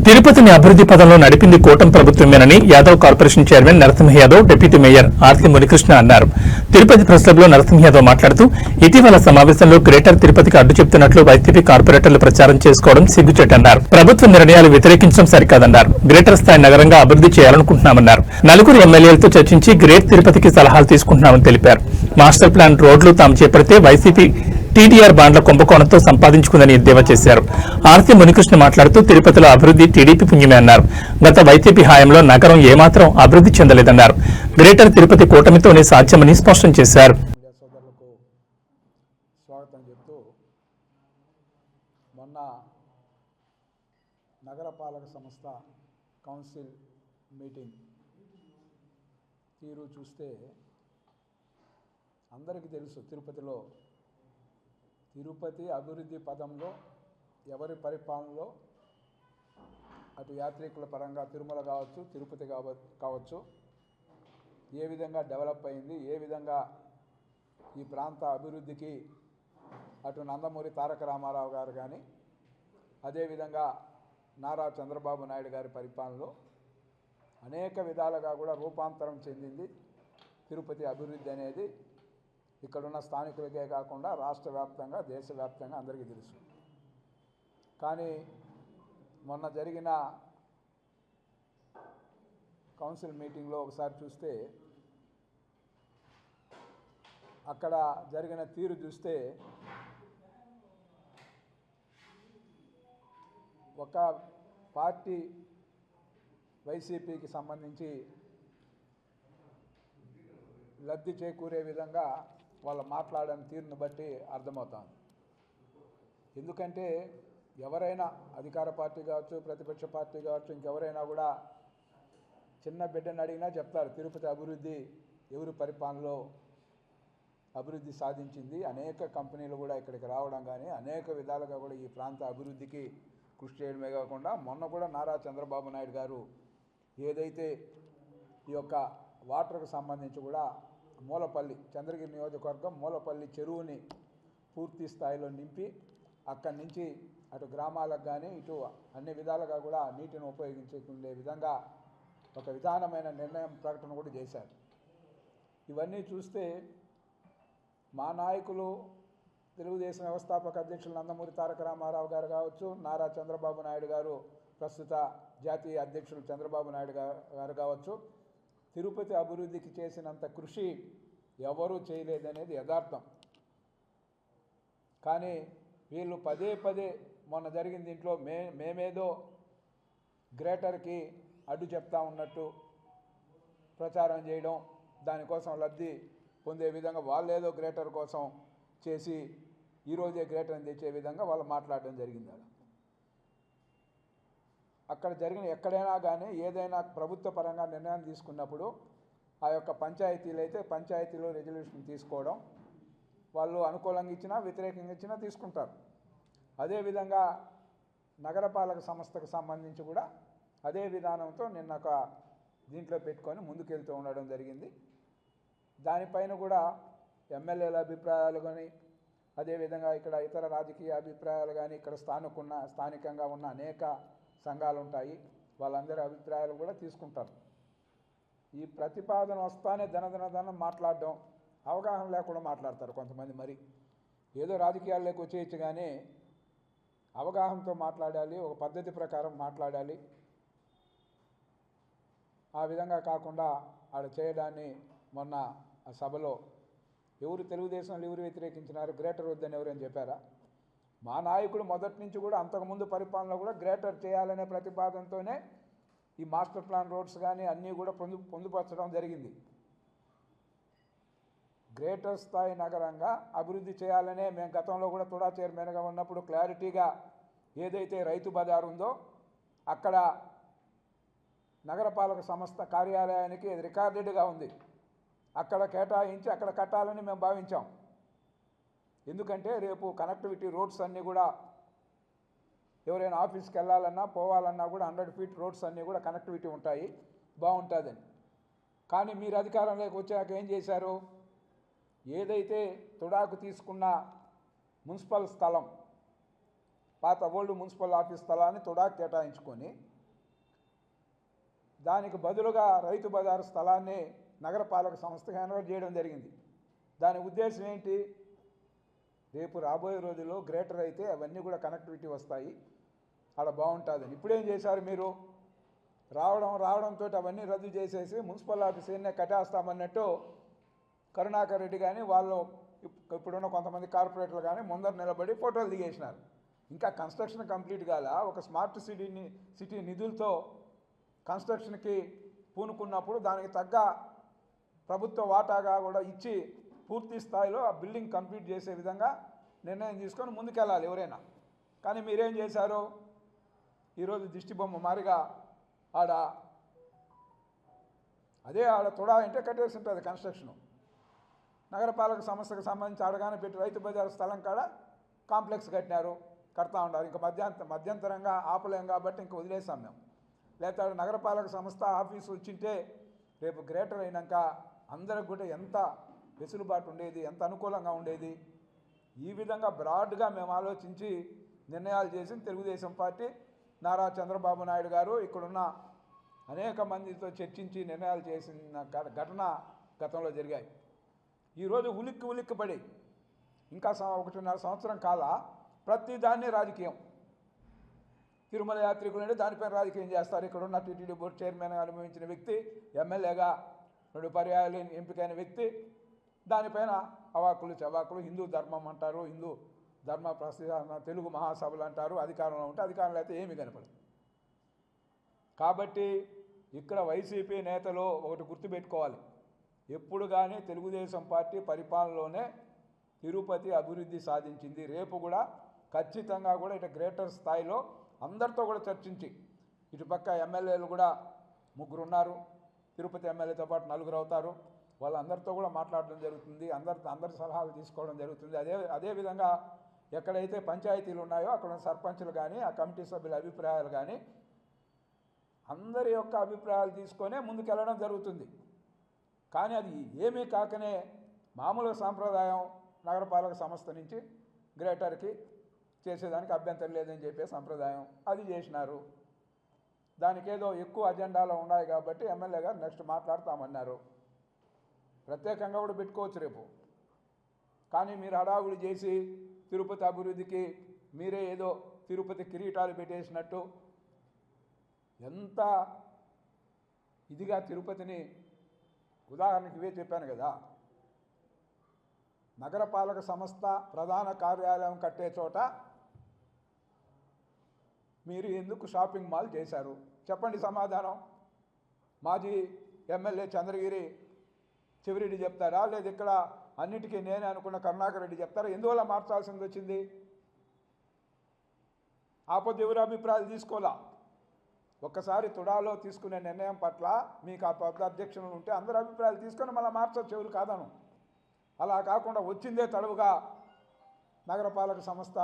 తిరుపతిని అభివృద్ధి పదంలో నడిపింది కూటమి ప్రభుత్వమేనని Yadav corporation chairman Narasimha Yadav deputy mayor Arthi Munikrishna అన్నారు. తిరుపతి ప్రెస్ క్లబ్లో నరసింహ యాదవ్ మాట్లాడుతూ ఇటీవల సమావేశంలో గ్రేటర్ తిరుపతికి అడ్డు చెప్తున్నట్లు వైసీపీ కార్పొరేటర్లు ప్రచారం చేసుకోవడం సిగ్గుచేటన్నారు. ప్రభుత్వ నిర్ణయాలు వ్యతిరేకించడం సరికాదన్నారు. గ్రేటర్ స్థాయి నగరంగా అభివృద్ధి చేయాలనుకుంటున్నామన్నారు. నలుగురు ఎమ్మెల్యేలతో చర్చించి గ్రేట్ తిరుపతికి సలహాలు తీసుకుంటున్నామని తెలిపారు. మాస్టర్ ప్లాన్ రోడ్లు తాము చేపడితే వైసీపీ టీడీఆర్ బాండ్ల కుంభకోణంతో సంపాదించుకుందని ఎద్దేవా చేశారు. ఆర్తి మునికృష్ణ మాట్లాడుతూ తిరుపతిలో అభివృద్ధి టీడీపీ పుణ్యమే అన్నారు. గత వైసీపీ హయాంలో నగరం ఏమాత్రం అభివృద్ధి చెందలేదన్నారు. గ్రేటర్ తిరుపతి కూటమితోనే సాధ్యమని స్పష్టం చేశారు. మొన్న నగరపాలక సంస్థ కౌన్సిల్ మీటింగ్ తీరు చూస్తే అందరికీ తెలుసు, తిరుపతి అభివృద్ధి పదంలో ఎవరి పరిపాలనలో అటు యాత్రికుల పరంగా తిరుమల కావచ్చు, తిరుపతి కావచ్చు, ఏ విధంగా డెవలప్ అయింది, ఏ విధంగా ఈ ప్రాంత అభివృద్ధికి అటు నందమూరి తారక రామారావు గారు కానీ అదేవిధంగా నారా చంద్రబాబు నాయుడు గారి పరిపాలనలో అనేక విధాలుగా కూడా రూపాంతరం చెందింది తిరుపతి అభివృద్ధి అనేది ఇక్కడున్న స్థానికులకే కాకుండా రాష్ట్ర వ్యాప్తంగా, దేశవ్యాప్తంగా అందరికీ తెలుసు. కానీ మొన్న జరిగిన కౌన్సిల్ మీటింగ్లో ఒకసారి చూస్తే అక్కడ జరిగిన తీరు చూస్తే ఒక పార్టీ వైసీపీకి సంబంధించి లబ్ధి చేకూరే విధంగా వాళ్ళు మాట్లాడని తీరును బట్టి అర్థమవుతుంది. ఎందుకంటే ఎవరైనా అధికార పార్టీ కావచ్చు, ప్రతిపక్ష పార్టీ కావచ్చు, ఇంకెవరైనా కూడా చిన్న బిడ్డను అడిగినా చెప్తారు తిరుపతి అభివృద్ధి ఎవరి పరిపాలనలో అభివృద్ధి సాధించింది. అనేక కంపెనీలు కూడా ఇక్కడికి రావడం కానీ అనేక విధాలుగా కూడా ఈ ప్రాంత అభివృద్ధికి కృషి చేయడమే కాకుండా మొన్న కూడా నారా చంద్రబాబు నాయుడు గారు ఏదైతే ఈ యొక్క వాటర్కు సంబంధించి కూడా మూలపల్లి చంద్రగిరి నియోజకవర్గం మూలపల్లి చెరువుని పూర్తి స్థాయిలో నింపి అక్కడి నుంచి అటు గ్రామాలకు కానీ ఇటు అన్ని విధాలుగా కూడా నీటిని ఉపయోగించుకునే విధంగా ఒక విధానమైన నిర్ణయం ప్రకటన కూడా చేశారు. ఇవన్నీ చూస్తే మా నాయకులు తెలుగుదేశం వ్యవస్థాపక అధ్యక్షులు నందమూరి తారక రామారావు గారు కావచ్చు, నారా చంద్రబాబు నాయుడు గారు ప్రస్తుత జాతీయ అధ్యక్షులు చంద్రబాబు నాయుడు గారు కావచ్చు, తిరుపతి అభివృద్ధికి చేసినంత కృషి ఎవరూ చేయలేదనేది యథార్థం. కానీ వీళ్ళు పదే పదే మొన్న జరిగిన దీంట్లో మేమేదో గ్రేటర్కి అడ్డు చెప్తా ఉన్నట్టు ప్రచారం చేయడం, దానికోసం లబ్ధి పొందే విధంగా వాళ్ళేదో గ్రేటర్ కోసం చేసి ఈరోజే గ్రేటర్ని తెచ్చే విధంగా వాళ్ళు మాట్లాడడం జరిగింది. అక్కడ జరిగిన ఎక్కడైనా కానీ ఏదైనా ప్రభుత్వ పరంగా నిర్ణయం తీసుకున్నప్పుడు ఆ యొక్క పంచాయతీలు అయితే పంచాయతీలో రెజల్యూషన్ తీసుకోవడం, వాళ్ళు అనుకూలంగా ఇచ్చినా వ్యతిరేకంగా ఇచ్చినా తీసుకుంటారు. అదేవిధంగా నగరపాలక సంస్థకు సంబంధించి కూడా అదే విధానంతో నిన్న ఒక దీంట్లో పెట్టుకొని ముందుకెళ్తూ ఉండడం జరిగింది. దానిపైన కూడా ఎమ్మెల్యేల అభిప్రాయాలు కానీ అదేవిధంగా ఇక్కడ ఇతర రాజకీయ అభిప్రాయాలు కానీ ఇక్కడ స్థానికంగా ఉన్న అనేక సంఘాలు ఉంటాయి, వాళ్ళందరి అభిప్రాయాలు కూడా తీసుకుంటారు. ఈ ప్రతిపాదన వస్తానే ధనం మాట్లాడడం, అవగాహన లేకుండా మాట్లాడతారు కొంతమంది. మరి ఏదో రాజకీయాల్లోకి వచ్చేయచ్చు కానీ అవగాహనతో మాట్లాడాలి, ఒక పద్ధతి ప్రకారం మాట్లాడాలి. ఆ విధంగా కాకుండా ఆడ చేయడాన్ని మొన్న ఆ సభలో ఎవరు తెలుగుదేశంలో ఎవరు వ్యతిరేకించినారు, గ్రేటర్ వద్దని ఎవరని చెప్పారా? మా నాయకుడు మొదటి నుంచి కూడా అంతకుముందు పరిపాలన కూడా గ్రేటర్ చేయాలనే ప్రతిపాదనతోనే ఈ మాస్టర్ ప్లాన్ రోడ్స్ కానీ అన్నీ కూడా పొందుపరచడం జరిగింది. గ్రేటర్ స్థాయి నగరంగా అభివృద్ధి చేయాలనే మేము గతంలో కూడా తుడా చైర్మన్గా ఉన్నప్పుడు క్లారిటీగా ఏదైతే రైతు బజార్ ఉందో అక్కడ నగరపాలక సంస్థ కార్యాలయానికి రికార్డెడ్గా ఉంది, అక్కడ కేటాయించి అక్కడ కట్టాలని మేము భావించాం. ఎందుకంటే రేపు కనెక్టివిటీ రోడ్స్ అన్నీ కూడా ఎవరైనా ఆఫీస్కి వెళ్ళాలన్నా పోవాలన్నా కూడా 100 ఫీట్ రోడ్స్ అన్నీ కూడా కనెక్టివిటీ ఉంటాయి, బాగుంటుందని. కానీ మీరు అధికారంలోకి వచ్చాక ఏం చేశారు? ఏదైతే తుడాకు తీసుకున్న మున్సిపల్ స్థలం పాత ఓల్డ్ మున్సిపల్ ఆఫీస్ స్థలాన్ని తుడా కేటాయించుకొని దానికి బదులుగా రైతు బజారు స్థలాన్ని నగరపాలక సంస్థకు హ్యాండ్ చేయడం జరిగింది. దాని ఉద్దేశం ఏంటి? రేపు రాబోయే రోజుల్లో గ్రేటర్ అయితే అవన్నీ కూడా కనెక్టివిటీ వస్తాయి, అక్కడ బాగుంటుందని. ఇప్పుడేం చేశారు మీరు? రావడంతో అవన్నీ రద్దు చేసేసి మున్సిపల్ ఆఫీస్ ఏనే కట్టేస్తామన్నట్టు కరుణాకర్ రెడ్డి కానీ వాళ్ళు ఇప్పుడున్న కొంతమంది కార్పొరేటర్లు కానీ ముందర నిలబడి ఫోటోలు దిగేసినారు. ఇంకా కన్స్ట్రక్షన్ కంప్లీట్ కాల. ఒక స్మార్ట్ సిటీ నిధులతో కన్స్ట్రక్షన్కి పూనుకున్నప్పుడు దానికి తగ్గ ప్రభుత్వ వాటాగా కూడా ఇచ్చి పూర్తి స్థాయిలో ఆ బిల్డింగ్ కంప్లీట్ చేసే విధంగా నిర్ణయం తీసుకొని ముందుకెళ్ళాలి ఎవరైనా. కానీ మీరేం చేశారు? ఈరోజు దిష్టిబొమ్మ మారిగా ఆడ తుడా అంటే కట్టేసి ఉంటుంది కన్స్ట్రక్షను. నగరపాలక సంస్థకు సంబంధించి ఆడగానే పెట్టి రైతు బజారు స్థలం కాడ కాంప్లెక్స్ కడతా ఉన్నారు. ఇంకా మధ్యంతరంగా ఆపలేం కాబట్టి ఇంక వదిలేసాం మేము. లేకపోతే నగరపాలక సంస్థ ఆఫీసు వచ్చింటే రేపు గ్రేటర్ అయినాక అందరికి కూడా ఎంత వెసులుబాటు ఉండేది, ఎంత అనుకూలంగా ఉండేది. ఈ విధంగా బ్రాడ్గా మేము ఆలోచించి నిర్ణయాలు చేసింది తెలుగుదేశం పార్టీ. నారా చంద్రబాబు నాయుడు గారు ఇక్కడున్న అనేక మందితో చర్చించి నిర్ణయాలు చేసిన ఘటన గతంలో జరిగాయి. ఈరోజు ఉలిక్కిపడి ఇంకా 1.5 సంవత్సరం కాల ప్రతిదాన్ని రాజకీయం. తిరుమల యాత్రికులంటే దానిపైన రాజకీయం చేస్తారు. ఇక్కడ ఉన్న టీటీడీ బోర్డు చైర్మన్గా అనుభవించిన వ్యక్తి, ఎమ్మెల్యేగా 2 పర్యాయాలు ఎంపికైన వ్యక్తి, దానిపైన అవాకులు చవాకులు. హిందూ ధర్మం అంటారు, హిందూ ధర్మ ప్రస్థాన తెలుగు మహాసభలు అంటారు. అధికారంలో ఉంటే అధికారంలో అయితే ఏమీ కనపడదు. కాబట్టి ఇక్కడ వైసీపీ నేతలు ఒకటి గుర్తుపెట్టుకోవాలి. ఎప్పుడు కానీ తెలుగుదేశం పార్టీ పరిపాలనలోనే తిరుపతి అభివృద్ధి సాధించింది. రేపు కూడా ఖచ్చితంగా కూడా ఇటు గ్రేటర్ స్థాయిలో అందరితో కూడా చర్చించి, ఇటుపక్క ఎమ్మెల్యేలు కూడా 3 ఉన్నారు, తిరుపతి ఎమ్మెల్యేతో పాటు 4 అవుతారు. వాళ్ళందరితో కూడా మాట్లాడడం జరుగుతుంది, అందరి సలహాలు తీసుకోవడం జరుగుతుంది. అదేవిధంగా ఎక్కడైతే పంచాయతీలు ఉన్నాయో అక్కడ సర్పంచులు కానీ ఆ కమిటీ సభ్యుల అభిప్రాయాలు కానీ అందరి యొక్క అభిప్రాయాలు తీసుకొనే ముందుకెళ్ళడం జరుగుతుంది. కానీ అది ఏమీ కాకనే మామూలుగా సాంప్రదాయం నగరపాలక సంస్థ నుంచి గ్రేటర్కి చేసేదానికి అభ్యంతరం లేదని చెప్పే సంప్రదాయం అది చేసినారు. దానికి ఏదో ఎక్కువ అజెండాలో ఉన్నాయి కాబట్టి ఎమ్మెల్యే గారు నెక్స్ట్ మాట్లాడతామన్నారు. ప్రత్యేకంగా కూడా పెట్టుకోవచ్చు రేపు. కానీ మీరు హడావుడి చేసి తిరుపతి అభివృద్ధికి మీరే ఏదో తిరుపతి కిరీటాలు పెట్టేసినట్టు ఎంత ఇదిగా తిరుపతిని, ఉదాహరణకి ఇవే చెప్పాను కదా, నగరపాలక సంస్థ ప్రధాన కార్యాలయం కట్టే చోట మీరు ఎందుకు షాపింగ్ మాల్ చేశారు? చెప్పండి సమాధానం. మాజీ ఎమ్మెల్యే చంద్రగిరి చెవిరెడ్డి చెప్తారా, లేదా ఇక్కడ అన్నిటికీ నేనే అనుకున్న కరుణాకర్ రెడ్డి చెప్తారా? ఎందువల్ల మార్చాల్సింది వచ్చింది? ఆపొద్దు ఎవరి అభిప్రాయాలు తీసుకోవాలా. ఒక్కసారి తుడాలో తీసుకునే నిర్ణయం పట్ల మీకు ఆ పెద్ద అబ్జెక్షన్లు ఉంటే అందరి అభిప్రాయాలు తీసుకొని మళ్ళీ మార్చొచ్చు, ఎవరు కాదను. అలా కాకుండా వచ్చిందే తడవుగా నగరపాలక సంస్థ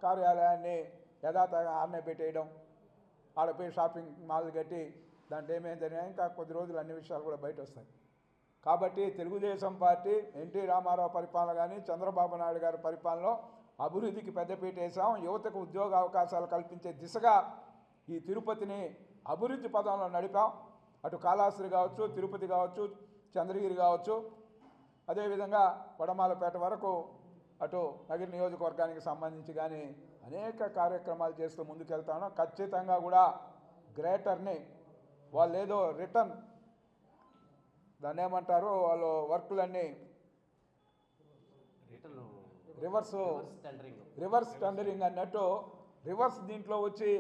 కార్యాలయాన్ని యథాతథంగా ఆడనే పెట్టేయడం, ఆడపోయి షాపింగ్ మాల్ కట్టి దాంట్లో ఏమేమి జరిగినాయి ఇంకా కొద్ది రోజులు అన్ని విషయాలు కూడా బయట వస్తాయి. కాబట్టి తెలుగుదేశం పార్టీ ఎన్టీ రామారావు పరిపాలన కానీ చంద్రబాబు నాయుడు గారి పరిపాలనలో అభివృద్ధికి పెద్దపీట వేసాం. యువతకు ఉద్యోగ అవకాశాలు కల్పించే దిశగా ఈ తిరుపతిని అభివృద్ధి పదంలో నడిపాం. అటు కాళహస్తి కావచ్చు, తిరుపతి కావచ్చు, చంద్రగిరి కావచ్చు, అదేవిధంగా వడమాలపేట వరకు అటు నగర నియోజకవర్గానికి సంబంధించి కానీ అనేక కార్యక్రమాలు చేస్తూ ముందుకెళ్తాను. ఖచ్చితంగా కూడా గ్రేటర్ని వాళ్ళు ఏదో రిటర్న్ దాన్ని ఏమంటారు, వాళ్ళు వర్కులన్నీ రివర్స్ టెండరింగ్ అన్నట్టు రివర్స్ దీంట్లో వచ్చి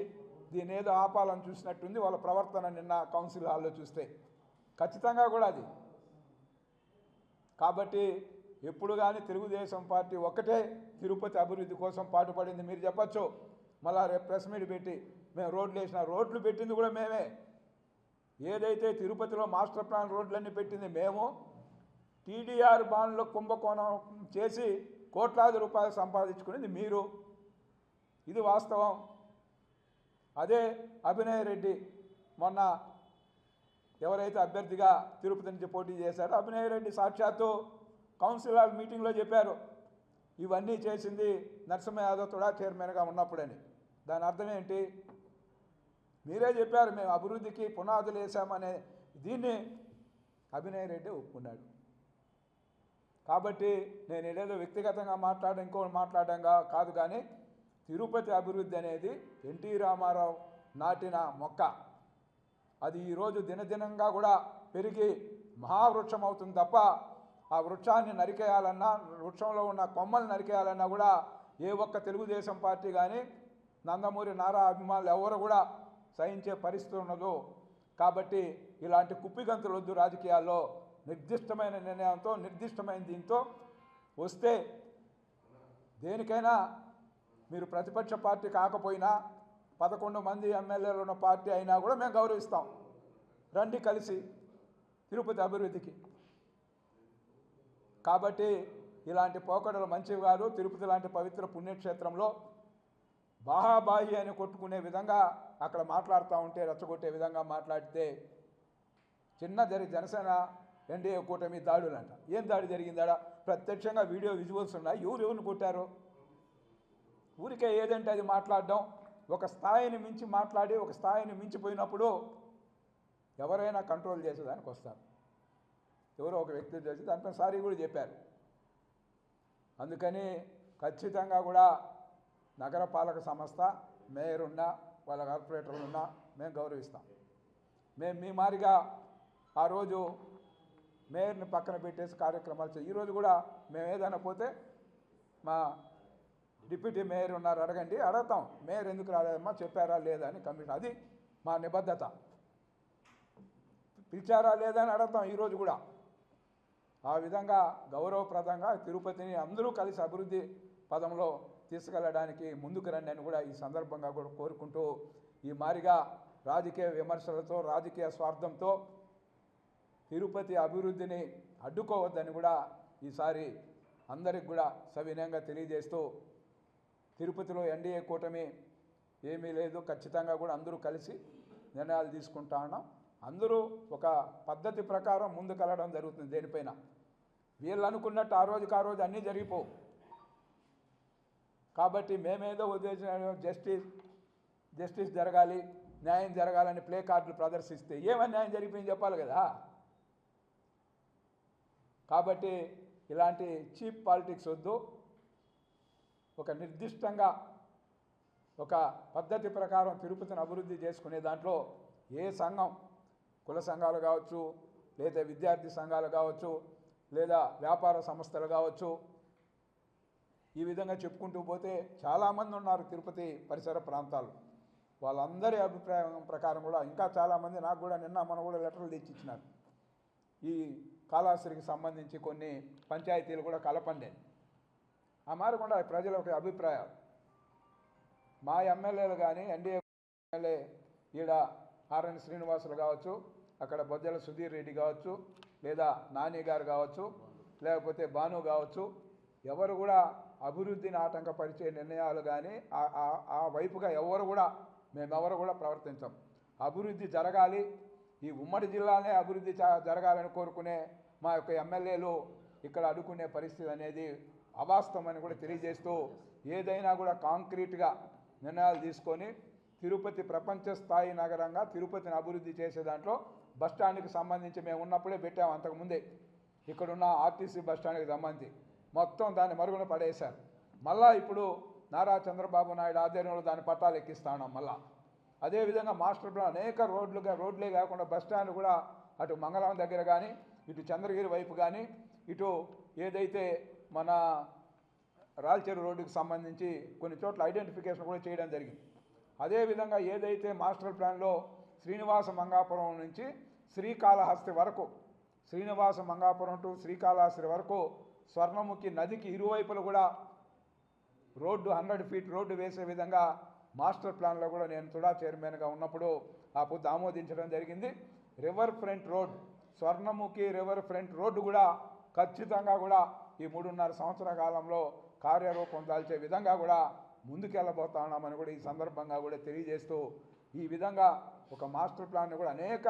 దీని ఏదో ఆపాలని చూసినట్టుంది వాళ్ళ ప్రవర్తన నిన్న కౌన్సిల్ హాల్లో చూస్తే. ఖచ్చితంగా కూడా అది. కాబట్టి ఎప్పుడు కానీ తెలుగుదేశం పార్టీ ఒక్కటే తిరుపతి అభివృద్ధి కోసం పాటుపడింది. మీరు చెప్పచ్చు మళ్ళా రేపు ప్రెస్ మీట్ పెట్టి మేము రోడ్లు వేసిన, రోడ్లు పెట్టింది కూడా మేమే. ఏదైతే తిరుపతిలో మాస్టర్ ప్లాన్ రోడ్లన్నీ పెట్టింది మేము, టీడీఆర్ బాండ్లో కుంభకోణం చేసి కోట్లాది రూపాయలు సంపాదించుకునేది మీరు. ఇది వాస్తవం. అదే అభినయ్ రెడ్డి మొన్న ఎవరైతే అభ్యర్థిగా తిరుపతి నుంచి పోటీ చేశారో అభినయ్ రెడ్డి సాక్షాత్తు కౌన్సిల్ మీటింగ్లో చెప్పారు, ఇవన్నీ చేసింది నరసింహ యాదవ్ తుడా చైర్మన్గా ఉన్నప్పుడని. దాని అర్థం ఏంటి? మీరే చెప్పారు మేము అభివృద్ధికి పునాదులు వేసామనే దీన్ని అభినయ్ రెడ్డి ఒప్పుకున్నాడు. కాబట్టి నేను ఏదో వ్యక్తిగతంగా ఇంకోటి మాట్లాడడంగా కాదు, కానీ తిరుపతి అభివృద్ధి అనేది ఎన్టీ రామారావు నాటిన మొక్క. అది ఈరోజు దినదినంగా కూడా పెరిగి మహావృక్షం అవుతుంది తప్ప ఆ వృక్షాన్ని నరికేయాలన్నా, వృక్షంలో ఉన్న కొమ్మలు నరికేయాలన్నా కూడా ఏ ఒక్క తెలుగుదేశం పార్టీ కానీ నందమూరి నారా అభిమానులు ఎవరు కూడా సహించే పరిస్థితి ఉండదు. కాబట్టి ఇలాంటి కుప్పిగంతులు వద్దు రాజకీయాల్లో. నిర్దిష్టమైన నిర్ణయంతో, నిర్దిష్టమైన దీంతో వస్తే దేనికైనా మీరు ప్రతిపక్ష పార్టీ కాకపోయినా 11 మంది ఎమ్మెల్యేలు ఉన్న పార్టీ అయినా కూడా మేము గౌరవిస్తాం. రండి కలిసి తిరుపతి అభివృద్ధికి. కాబట్టి ఇలాంటి పోకడలు మంచివి కాదు. తిరుపతి లాంటి పవిత్ర పుణ్యక్షేత్రంలో బాహాబాహి అని కొట్టుకునే విధంగా అక్కడ మాట్లాడుతూ ఉంటే, రెచ్చగొట్టే విధంగా మాట్లాడితే జనసేన ఎన్డీఏ కూటమి దాడులంట. ఏం దాడి జరిగిందాడ? ప్రత్యక్షంగా వీడియో విజువల్స్ ఉన్నాయి. ఎవరిని కొట్టారు? ఊరికే ఏదంటే అది మాట్లాడడం. ఒక స్థాయిని మించి మాట్లాడి ఒక స్థాయిని మించిపోయినప్పుడు ఎవరైనా కంట్రోల్ చేసేదానికి వస్తారు. ఎవరో ఒక వ్యక్తి చేసి దానిపై సారీ కూడా చెప్పారు. అందుకని ఖచ్చితంగా కూడా నగరపాలక సంస్థ మేయర్ ఉన్నా, వాళ్ళ కార్పొరేటర్లు ఉన్నా మేము గౌరవిస్తాం. మేము మీ మారిగా ఆ రోజు మేయర్ని పక్కన పెట్టేసి కార్యక్రమాలు చేయి. ఈరోజు కూడా మేము ఏదైనా పోతే మా డిప్యూటీ మేయర్ ఉన్నారు, అడగండి, అడుగుతాం. మేయర్ ఎందుకు రాలేదమ్మా, చెప్పారా లేదా అని కమిషన్. అది మా నిబద్ధత. పిలిచారా లేదా అని అడుగుతాం ఈరోజు కూడా. ఆ విధంగా గౌరవప్రదంగా తిరుపతిని అందరూ కలిసి అభివృద్ధి పదంలో తీసుకెళ్ళడానికి ముందుకు రండి అని కూడా ఈ సందర్భంగా కూడా కోరుకుంటూ, ఈ మారిగా రాజకీయ విమర్శలతో, రాజకీయ స్వార్థంతో తిరుపతి అభివృద్ధిని అడ్డుకోవద్దని కూడా ఈసారి అందరికి కూడా సవినయంగా తెలియజేస్తూ, తిరుపతిలో ఎన్డీఏ కూటమి ఏమీ లేదు, ఖచ్చితంగా కూడా అందరూ కలిసి నిర్ణయాలు తీసుకుంటా ఉన్నాం. అందరూ ఒక పద్ధతి ప్రకారం ముందుకెళ్ళడం జరుగుతుంది. దేనిపైన వీళ్ళు అనుకున్నట్టు ఆ రోజు అన్నీ జరిగిపోవు. కాబట్టి మేమేదో ఉద్దేశం జస్టిస్ జరగాలి, న్యాయం జరగాలని ప్లే కార్డులు ప్రదర్శిస్తే ఏమని న్యాయం జరిగిపోయింది చెప్పాలి కదా. కాబట్టి ఇలాంటి చీప్ పాలిటిక్స్ వద్దు. ఒక నిర్దిష్టంగా ఒక పద్ధతి ప్రకారం తిరుపతిని అభివృద్ధి చేసుకునే దాంట్లో ఏ సంఘం, కుల సంఘాలు కావచ్చు, లేదా విద్యార్థి సంఘాలు కావచ్చు, లేదా వ్యాపార సంస్థలు కావచ్చు, ఈ విధంగా చెప్పుకుంటూ పోతే చాలామంది ఉన్నారు తిరుపతి పరిసర ప్రాంతాలు. వాళ్ళందరి అభిప్రాయం ప్రకారం కూడా ఇంకా చాలామంది నాకు కూడా మొన్న కూడా లెటర్లు తెచ్చి ఇచ్చినారు. ఈ కాళహస్తికి సంబంధించి కొన్ని పంచాయతీలు కూడా కలపండి. ఆ మారకుండా ప్రజల ఒక అభిప్రాయాలు. మా ఎమ్మెల్యేలు కానీ ఎన్డీఏ ఎమ్మెల్యే ఈడ ఆర్ఎన్ శ్రీనివాసులు కావచ్చు, అక్కడ బొజ్జల సుధీర్ రెడ్డి కావచ్చు, లేదా నాని గారు కావచ్చు, లేకపోతే భాను కావచ్చు, ఎవరు కూడా అభివృద్ధిని ఆటంకపరిచే నిర్ణయాలు కానీ ఆ వైపుగా మేమెవరు కూడా ప్రవర్తించాం. అభివృద్ధి జరగాలి, ఈ ఉమ్మడి జిల్లానే అభివృద్ధి జరగాలని కోరుకునే మా యొక్క ఎమ్మెల్యేలు ఇక్కడ అడ్డుకునే పరిస్థితి అనేది అవాస్తవమని కూడా తెలియజేస్తూ, ఏదైనా కూడా కాంక్రీట్గా నిర్ణయాలు తీసుకొని తిరుపతి ప్రపంచ స్థాయి నగరంగా తిరుపతిని అభివృద్ధి చేసే దాంట్లో బస్టాండ్కి సంబంధించి మేము ఉన్నప్పుడే పెట్టాము. అంతకుముందే ఇక్కడున్న ఆర్టీసీ బస్టాండ్కి సంబంధించి మొత్తం దాన్ని మరుగున పడేశారు. మళ్ళా ఇప్పుడు నారా చంద్రబాబు నాయుడు ఆధ్వర్యంలో దాని పట్టాలు ఎక్కిస్తా ఉన్నాం. మళ్ళా అదేవిధంగా మాస్టర్ ప్లాన్ అనేక రోడ్లే కాకుండా బస్టాండ్ కూడా అటు మంగళం దగ్గర కానీ, ఇటు చంద్రగిరి వైపు కానీ, ఇటు ఏదైతే మన రాల్చెరు రోడ్డుకి సంబంధించి కొన్ని చోట్ల ఐడెంటిఫికేషన్ కూడా చేయడం జరిగింది. అదేవిధంగా ఏదైతే మాస్టర్ ప్లాన్లో శ్రీనివాస మంగాపురం నుంచి శ్రీకాళహస్తి వరకు, శ్రీనివాస మంగాపురం టు శ్రీకాళహస్తి వరకు స్వర్ణముఖి నదికి ఇరువైపులు కూడా రోడ్డు 100 ఫీట్ రోడ్డు వేసే విధంగా మాస్టర్ ప్లాన్లో కూడా నేను తుడా చైర్మన్గా ఉన్నప్పుడు ఆ పొద్దు ఆమోదించడం జరిగింది. River front road, Swarnamukhi river front road కూడా ఖచ్చితంగా కూడా ఈ 3.5 సంవత్సరాల కాలంలో కార్యరూపం దాల్చే విధంగా కూడా ముందుకెళ్ళబోతా ఉన్నామని కూడా ఈ సందర్భంగా కూడా తెలియజేస్తూ, ఈ విధంగా ఒక మాస్టర్ ప్లాన్ని కూడా అనేక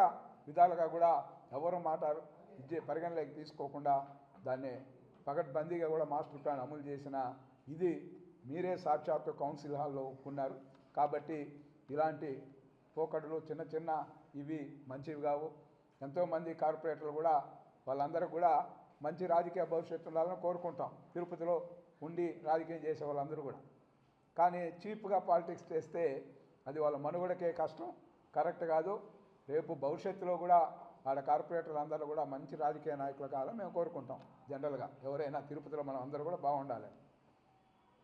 విధాలుగా కూడా ఎవరు పరిగణలోకి తీసుకోకుండా దాన్ని పకడ్బందీగా కూడా మాస్టర్ ప్లాన్ అమలు చేసిన ఇది మీరే సాక్షాత్తు కౌన్సిల్ హాల్లో ఒప్పుకున్నారు. కాబట్టి ఇలాంటి పోకడలు చిన్న చిన్న ఇవి మంచివి కావు. ఎంతోమంది కార్పొరేటర్లు కూడా వాళ్ళందరూ కూడా మంచి రాజకీయ భవిష్యత్తు ఉండాలని కోరుకుంటాం, తిరుపతిలో ఉండి రాజకీయం చేసే వాళ్ళందరూ కూడా. కానీ చీప్గా పాలిటిక్స్ చేస్తే అది వాళ్ళ మనుగడకే కష్టం, కరెక్ట్ కాదు. రేపు భవిష్యత్తులో కూడా ఆడ కార్పొరేటర్లు అందరూ కూడా మంచి రాజకీయ నాయకులు కావాలని మేము కోరుకుంటాం. జనరల్గా ఎవరైనా తిరుపతిలో మనం అందరూ కూడా బాగుండాలి.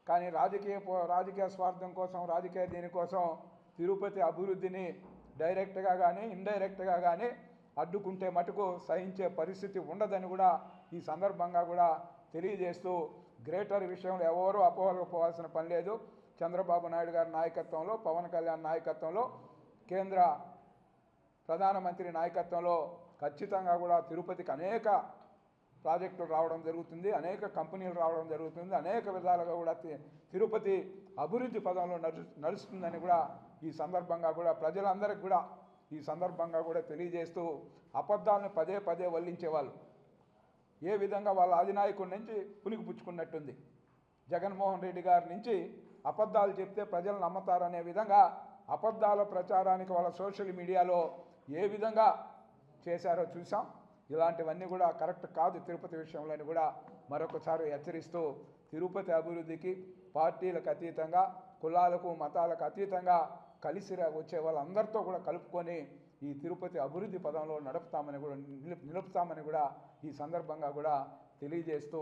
కానీ రాజకీయ స్వార్థం కోసం, రాజకీయ దీనికోసం తిరుపతి అభివృద్ధిని డైరెక్ట్గా కానీ ఇండైరెక్ట్గా కానీ అడ్డుకుంటే మటుకు సహించే పరిస్థితి ఉండదని కూడా ఈ సందర్భంగా కూడా తెలియజేస్తూ, గ్రేటర్ విషయంలో ఎవరూ అపోహలకు పోవాల్సిన పని లేదు. చంద్రబాబు నాయుడు గారి నాయకత్వంలో, పవన్ కళ్యాణ్ నాయకత్వంలో, కేంద్ర ప్రధానమంత్రి నాయకత్వంలో ఖచ్చితంగా కూడా తిరుపతికి అనేక ప్రాజెక్టులు రావడం జరుగుతుంది, అనేక కంపెనీలు రావడం జరుగుతుంది, అనేక విధాలుగా కూడా తిరుపతి అభివృద్ధి పదంలో నడుస్తుందని కూడా ఈ సందర్భంగా కూడా ప్రజలందరికీ కూడా ఈ సందర్భంగా కూడా తెలియజేస్తూ, అబద్ధాలను పదే పదే వల్లించేవాళ్ళు ఏ విధంగా వాళ్ళ అధినాయకుడి నుంచి పుణికిపుచ్చుకున్నట్టుంది. జగన్మోహన్ రెడ్డి గారి నుంచి అబద్ధాలు చెప్తే ప్రజలు నమ్ముతారనే విధంగా అబద్ధాల ప్రచారానికి వాళ్ళ సోషల్ మీడియాలో ఏ విధంగా చేశారో చూసాం. ఇలాంటివన్నీ కూడా కరెక్ట్ కాదు తిరుపతి విషయంలో కూడా మరొకసారి హెచ్చరిస్తూ, తిరుపతి అభివృద్ధికి పార్టీలకు అతీతంగా, కులాలకు మతాలకు అతీతంగా కలిసి వచ్చే వాళ్ళందరితో కూడా కలుపుకొని ఈ తిరుపతి అభివృద్ధి పదంలో నిలుపుతామని కూడా ఈ సందర్భంగా కూడా తెలియజేస్తూ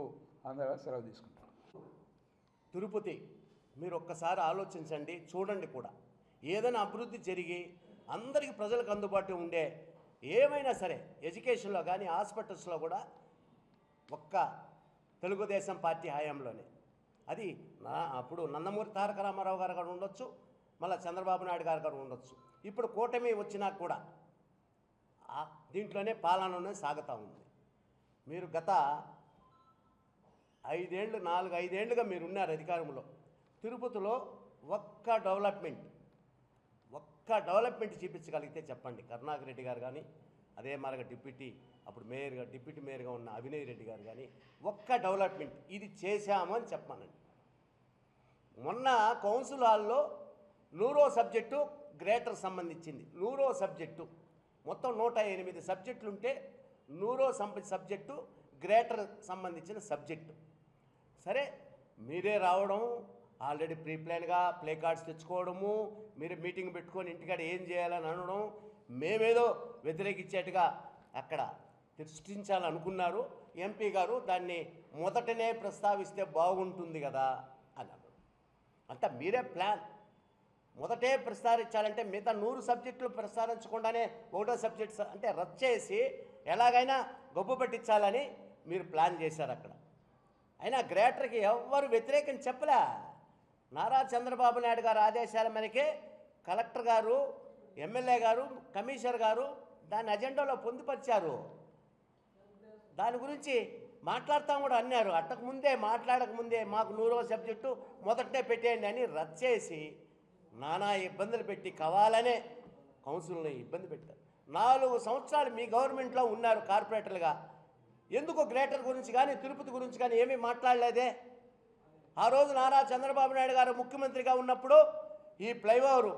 అందరూ సెలవు తీసుకుంటాం. తిరుపతి మీరు ఒక్కసారి ఆలోచించండి, చూడండి కూడా. ఏదైనా అభివృద్ధి జరిగి అందరికీ ప్రజలకు అందుబాటులో ఉండే ఏమైనా సరే ఎడ్యుకేషన్లో కానీ హాస్పిటల్స్లో కూడా ఒక్క తెలుగుదేశం పార్టీ హయాంలోనే. అది అప్పుడు నందమూరి తారక రామారావు గారు కూడా ఉండొచ్చు, మళ్ళీ చంద్రబాబు నాయుడు గారు కూడా ఉండొచ్చు. ఇప్పుడు కూటమి వచ్చినా కూడా దీంట్లోనే పాలనలోనే సాగుతూ ఉంది. మీరు గత 4-5 ఏళ్ళుగా మీరు ఉన్నారు అధికారంలో. తిరుపతిలో ఒక్క డెవలప్మెంట్ చూపించగలిగితే చెప్పండి. కరుణాకర్ రెడ్డి గారు కానీ, అదే మరొక డిప్యూటీ మేయర్గా ఉన్న అవినయ్ రెడ్డి గారు కానీ ఒక్క డెవలప్మెంట్ ఇది చేశాము అని చెప్పానండి. మొన్న కౌన్సిల్ హాల్లో న్యూరో సబ్జెక్టు గ్రేటర్ సంబంధించింది. న్యూరో సబ్జెక్టు మొత్తం 108 సబ్జెక్టులు ఉంటే న్యూరో సబ్జెక్టు గ్రేటర్ సంబంధించిన సబ్జెక్టు. సరే, మీరే రావడం, ఆల్రెడీ ప్రీప్లాన్గా ప్లే కార్డ్స్ తెచ్చుకోవడము, మీరు మీటింగ్ పెట్టుకొని ఇంటికాడ ఏం చేయాలని అనడం, మేమేదో వ్యతిరేకించేట్టుగా అక్కడ సృష్టించాలనుకున్నారు. ఎంపీ గారు దాన్ని మొదటనే ప్రస్తావిస్తే బాగుంటుంది కదా అన్నారు. అంతా మీరే ప్లాన్. మొదటే ప్రస్తావించాలంటే మిగతా 100 సబ్జెక్టులు ప్రస్తావించకుండానే ఒకటో సబ్జెక్ట్ అంటే రద్దు చేసి ఎలాగైనా గొప్ప పట్టించాలని మీరు ప్లాన్ చేశారు అక్కడ. అయినా గ్రేటర్కి ఎవ్వరు వ్యతిరేకం చెప్పలే. నారా చంద్రబాబు నాయుడు గారు ఆదేశాల మేరకే కలెక్టర్ గారు, ఎమ్మెల్యే గారు, కమిషనర్ గారు దాన్ని అజెండాలో పొందుపరిచారు. దాని గురించి మాట్లాడతాం కూడా అన్నారు. మాట్లాడకముందే మాకు 100వ సబ్జెక్టు మొదటనే పెట్టేయండి అని రద్దు చేసి నానా ఇబ్బందులు పెట్టి కావాలనే కౌన్సిల్ని ఇబ్బంది పెట్టారు. 4 సంవత్సరాలు మీ గవర్నమెంట్లో ఉన్నారు కార్పొరేటర్లుగా. ఎందుకు గ్రేటర్ గురించి కానీ తిరుపతి గురించి కానీ ఏమీ మాట్లాడలేదే? ఆ రోజు నారా చంద్రబాబు నాయుడు గారు ముఖ్యమంత్రిగా ఉన్నప్పుడు ఈ ఫ్లైఓవరు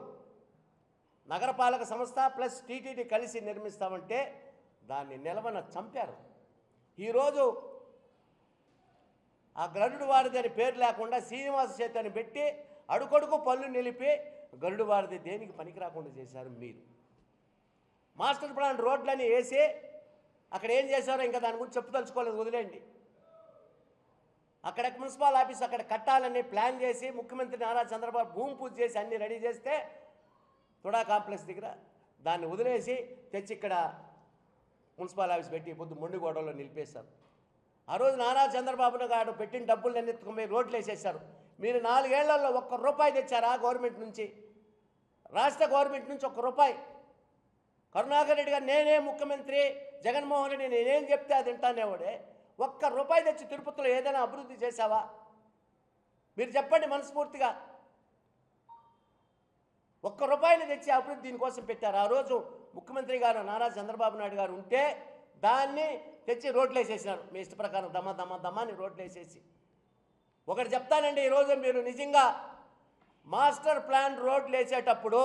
నగరపాలక సంస్థ ప్లస్ టీటీడీ కలిసి నిర్మిస్తామంటే దాన్ని నిలవన చంపారు. ఈరోజు ఆ గరుడు వారిది అని పేరు లేకుండా శ్రీనివాస చేతని పెట్టి అడుగడుగు పళ్ళు నిలిపి గరుడు వారిది దేనికి పనికి రాకుండా చేశారు మీరు. మాస్టర్ ప్లాన్ రోడ్లని వేసి అక్కడ ఏం చేశారో ఇంకా దాని గురించి చెప్పదలుచుకోలేదు, వదిలేండి. అక్కడ మున్సిపల్ ఆఫీస్ అక్కడ కట్టాలని ప్లాన్ చేసి ముఖ్యమంత్రి నారా చంద్రబాబు భూమి పూజ చేసి అన్నీ రెడీ చేస్తే తుడా కాంప్లెక్స్ దగ్గర దాన్ని వదిలేసి తెచ్చి ఇక్కడ మున్సిపల్ ఆఫీస్ పెట్టి పొద్దు మొండిగోడలో నిలిపేశారు. ఆ రోజు నారా చంద్రబాబు గారు పెట్టిన డబ్బులు ఎత్తుకుపోయి రోడ్లు వేసేశారు. మీరు 4 ఏళ్లలో ₹1 తెచ్చారా గవర్నమెంట్ నుంచి? రాష్ట్ర గవర్నమెంట్ నుంచి ₹1. కరుణాకర్ రెడ్డి గారు నేనే ముఖ్యమంత్రి, జగన్మోహన్ రెడ్డి నేనేం చెప్తే అది వింటానేవాడే. ₹1 తెచ్చి తిరుపతిలో ఏదైనా అభివృద్ధి చేశావా? మీరు చెప్పండి మనస్ఫూర్తిగా. ₹1 తెచ్చి అభివృద్ధి దీనికోసం పెట్టారు. ఆ రోజు ముఖ్యమంత్రి గారు నారా చంద్రబాబు నాయుడు గారు ఉంటే దాన్ని తెచ్చి రోడ్లు వేసేసినారు. మీ ఇష్ట ప్రకారం దమ్మ అని రోడ్లు వేసేసి. ఒకటి చెప్తానండి, ఈరోజు మీరు నిజంగా మాస్టర్ ప్లాన్ రోడ్లు వేసేటప్పుడు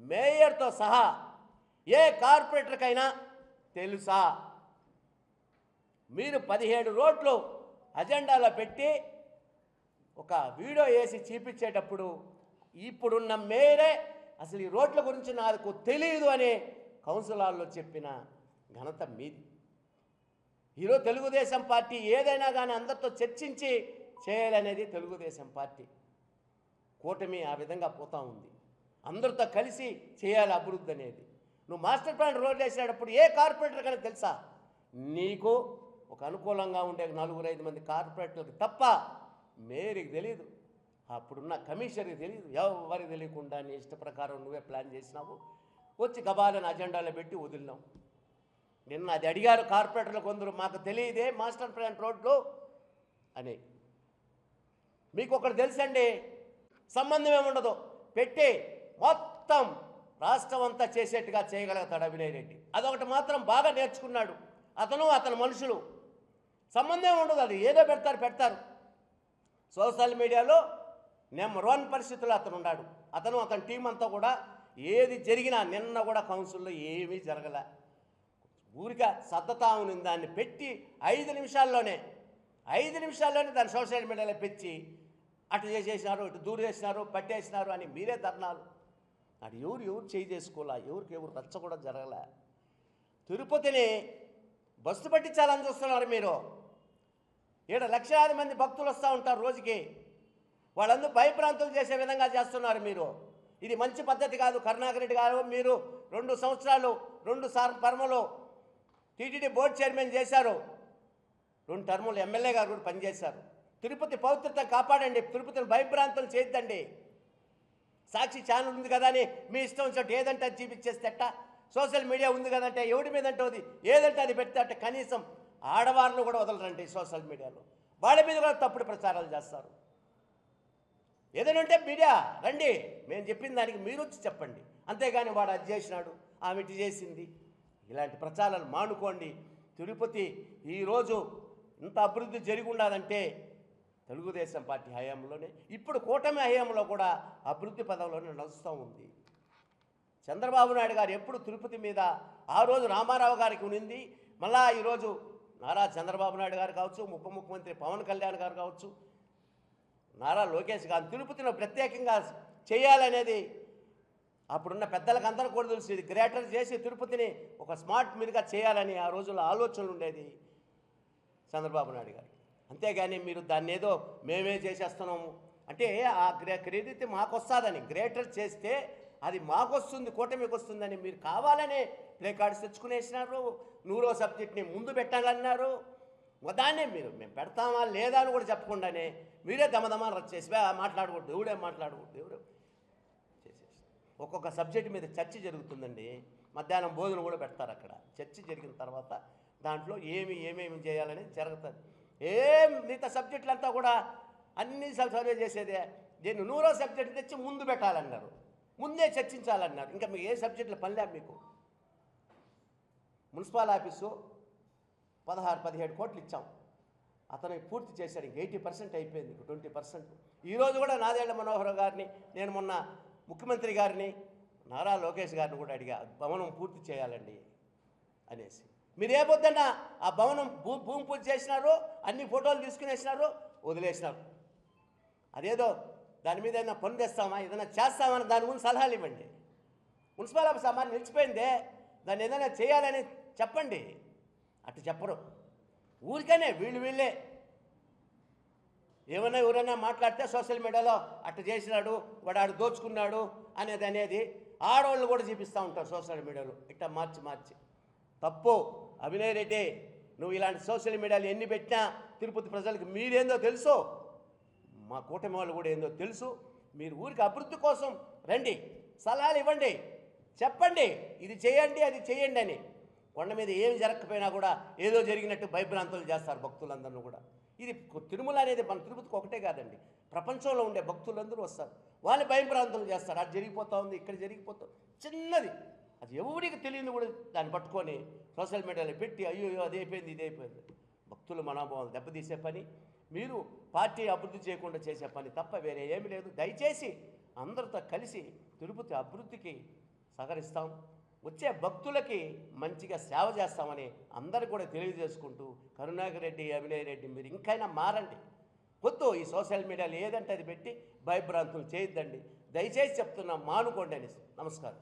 మేయర్తో సహా ఏ కార్పొరేటర్కైనా తెలుసా? మీరు 17 రోడ్లు అజెండాలో పెట్టి ఒక వీడియో వేసి చూపించేటప్పుడు ఇప్పుడున్న మేయరే అసలు ఈ రోడ్ల గురించి నాకు తెలియదు అని కౌన్సిల్ హాల్లో చెప్పిన ఘనత మీది. ఈరోజు తెలుగుదేశం పార్టీ ఏదైనా కానీ అందరితో చర్చించి చేయాలనేది తెలుగుదేశం పార్టీ. కూటమి ఆ విధంగా పోతూ ఉంది. అందరితో కలిసి చేయాలి అభివృద్ధి అనేది. నువ్వు మాస్టర్ ప్లాన్ రోడ్ వేసేటప్పుడు ఏ కార్పొరేటర్ కానీ తెలుసా? నీకు ఒక అనుకూలంగా ఉండే 4-5 మంది కార్పొరేటర్లకు తప్ప మేయర్కి తెలియదు, అప్పుడున్న కమిషనర్కి తెలియదు, ఎవరికి తెలియకుండా నీ ఇష్ట ప్రకారం నువ్వే ప్లాన్ చేసినావు, వచ్చి గబాలని అజెండాలో పెట్టి వదిలినావు. నిన్న అది అడిగారు కార్పొరేటర్లు కొందరు, మాకు తెలియదే మాస్టర్ ప్లాన్ రోడ్లు అని. మీకు ఒకటి తెలుసండి, సంబంధం ఏముండదు, పెట్టి మొత్తం రాష్ట్రం అంతా చేసేట్టుగా చేయగలుగుతాడు అవినయ్ రెడ్డి. అదొకటి మాత్రం బాగా నేర్చుకున్నాడు అతను, అతని మనుషులు. సంబంధం ఉండదు, అది ఏదో పెడతారు. సోషల్ మీడియాలో నెంబర్ 1 పరిస్థితుల్లో అతను ఉన్నాడు. అతని టీం అంతా కూడా ఏది జరిగినా, నిన్న కూడా కౌన్సిల్లో ఏమీ జరగలే, ఊరిక సద్దతా ఉంది. దాన్ని పెట్టి 5 నిమిషాల్లోనే దాన్ని సోషల్ మీడియాలో పెంచి అటు చేసేసినారు, ఇటు దూరు చేసినారు, పట్టేసినారు అని మీరే ధర్నాలు. అది ఎవరు చేయి చేసుకోలే, ఎవరు రచ్చ కూడా జరగలే. తిరుపతిని బస్సు పట్టించాలని చూస్తున్నారు మీరు. 7 లక్షల మంది భక్తులు వస్తూ ఉంటారు రోజుకి, వాళ్ళందరూ భయభ్రాంతులు చేసే విధంగా చేస్తున్నారు మీరు. ఇది మంచి పద్ధతి కాదు. కరుణాకర్ రెడ్డి గారు మీరు 2 సంవత్సరాలు 2 టర్ములు టీటీడీ బోర్డు చైర్మన్ చేశారు, 2 టర్ములు ఎమ్మెల్యే గారు కూడా పనిచేశారు. తిరుపతి పవిత్రత కాపాడండి, తిరుపతిని భయభ్రాంతులు చేయొద్దండి. సాక్షి ఛానల్ ఉంది కదా అని మీ ఇష్టం వచ్చినట్టు ఏదంటే అది చూపించేస్తే ఎట్టా? సోషల్ మీడియా ఉంది కదంటే ఎవడి మీద అంటే అది ఏదంటే అది పెడితే అంటే కనీసం ఆడవారిని కూడా వదలరండి సోషల్ మీడియాలో. వాళ్ళ మీద కూడా తప్పుడు ప్రచారాలు చేస్తారు. ఏదైనా ఉంటే మీడియా రండి, మేము చెప్పిన దానికి మీరు వచ్చి చెప్పండి, అంతేగాని వాడు అది చేసినాడు, ఆమె ఇటు చేసింది, ఇలాంటి ప్రచారాలు మానుకోండి. తిరుపతి ఈరోజు ఇంత అభివృద్ధి జరిగి ఉండదంటే తెలుగుదేశం పార్టీ హయాంలోనే, ఇప్పుడు కూటమి హయాంలో కూడా అభివృద్ధి పదంలోనే నడుస్తూ ఉంది. చంద్రబాబు నాయుడు గారు ఎప్పుడు తిరుపతి మీద ఆ రోజు రామారావు గారికి ఉన్నింది, మళ్ళా ఈరోజు నారా చంద్రబాబు నాయుడు గారు కావచ్చు, ఉప ముఖ్యమంత్రి పవన్ కళ్యాణ్ గారు కావచ్చు, నారా లోకేష్ గారు తిరుపతిలో ప్రత్యేకంగా చేయాలనేది అప్పుడున్న పెద్దలకు అందరూ కూడా తెలుసు. ఇది గ్రేటర్ చేసి తిరుపతిని ఒక స్మార్ట్ మీదుగా చేయాలని ఆ రోజుల్లో ఆలోచనలు ఉండేది చంద్రబాబు నాయుడు గారు. అంతేగాని మీరు దాన్ని ఏదో మేమే చేసేస్తున్నాము అంటే ఆ క్రెడిట్ మాకు వస్తుందని, గ్రేటర్ చేస్తే అది మాకు వస్తుంది, కూటమికి వస్తుందని మీరు కావాలనే ప్లే కార్డ్స్ తెచ్చుకునేసినారు. 100వ సబ్జెక్ట్ని ముందు పెట్టాలన్నారు. దాన్నే మేము పెడతామా లేదా అని కూడా చెప్పకుండానే మీరే దమదమాన్ని రద్దు చేసి మాట్లాడకూడదు, దేవుడే మాట్లాడకూడదు, దేవుడే చేసేసి ఒక్కొక్క సబ్జెక్ట్ మీద చర్చ జరుగుతుందండి. మధ్యాహ్నం భోజనం కూడా పెడతారు అక్కడ. చర్చ జరిగిన తర్వాత దాంట్లో ఏమేమి చేయాలని జరుగుతుంది. మిగతా సబ్జెక్టులంతా కూడా అన్ని సర్వే చేసేదే. దీన్ని 100వ సబ్జెక్ట్ తెచ్చి ముందు పెట్టాలన్నారు, ముందే చర్చించాలన్నారు. ఇంకా మీకు ఏ సబ్జెక్టులు పనిలే. మీకు మున్సిపల్ ఆఫీసు 16-17 కోట్లు ఇచ్చాం, అతను పూర్తి చేశాడు. ఇంక 80% అయిపోయింది, ఇంక 20%. ఈరోజు కూడా నాదేళ్ల మనోహర్ గారిని, నేను మొన్న ముఖ్యమంత్రి గారిని, నారా లోకేష్ గారిని కూడా అడిగా, భవనం పూర్తి చేయాలండి అనేసి. మీరు ఏ పొద్దున్న ఆ భవనం భూమి పూజ చేసినారు, అన్ని ఫోటోలు తీసుకునేసినారు, వదిలేసినారు. అదేదో దాని మీద ఏదైనా పని తెస్తామా, ఏదైనా చేస్తామని దాని ముందు సలహాలు ఇవ్వండి. మున్సిపల్ ఆఫీస్ అమ్మాయి నిలిచిపోయిందే, దాన్ని ఏదైనా చేయాలని చెప్పండి. అటు చెప్పరు, ఊరికనే వీళ్ళే ఏమైనా ఎవరైనా మాట్లాడితే సోషల్ మీడియాలో అటు చేసినాడు, వాడు దోచుకున్నాడు అనేది ఆడవాళ్ళు కూడా చూపిస్తూ ఉంటారు సోషల్ మీడియాలో. ఇట్లా మార్చి తప్పు. అవినయ్ రెడ్డి, నువ్వు ఇలాంటి సోషల్ మీడియాలో ఎన్ని పెట్టినా తిరుపతి ప్రజలకు మీరేందో తెలుసు, మా కూటమి వాళ్ళు కూడా ఏందో తెలుసు. మీరు ఊరికి అభివృద్ధి కోసం రండి, సలహాలు ఇవ్వండి, చెప్పండి, ఇది చేయండి అది చేయండి అని. కొండ మీద ఏమి జరగకపోయినా కూడా ఏదో జరిగినట్టు భయభ్రాంతులు చేస్తారు భక్తులందరూ కూడా. ఇది తిరుమల అనేది మన తిరుపతికి ఒకటే కాదండి, ప్రపంచంలో ఉండే భక్తులందరూ వస్తారు, వాళ్ళు భయభ్రాంతులు చేస్తారు. అది జరిగిపోతూ ఉంది, ఇక్కడ జరిగిపోతుంది, చిన్నది, అది ఎవరికి తెలియదు కూడా దాన్ని పట్టుకొని సోషల్ మీడియాలో పెట్టి అయ్యో అది అయిపోయింది ఇది అయిపోయింది. భక్తుల మనోభావాలు దెబ్బతీసే పని మీరు పార్టీ అభివృద్ధి చేయకుండా చేసే పని తప్ప వేరే ఏమీ లేదు. దయచేసి అందరితో కలిసి తిరుపతి అభివృద్ధికి సహకరిస్తాం, వచ్చే భక్తులకి మంచిగా సేవ చేస్తామని అందరు కూడా తెలియజేసుకుంటూ, కరుణాకర్ రెడ్డి, అభినయ్ రెడ్డి మీరు ఇంకైనా మారండి. వద్దు ఈ సోషల్ మీడియాలో ఏదంటే అది పెట్టి భయభ్రాంతులు చేయొద్దండి. దయచేసి చెప్తున్నా, మానుకోండి అనేసి. నమస్కారం.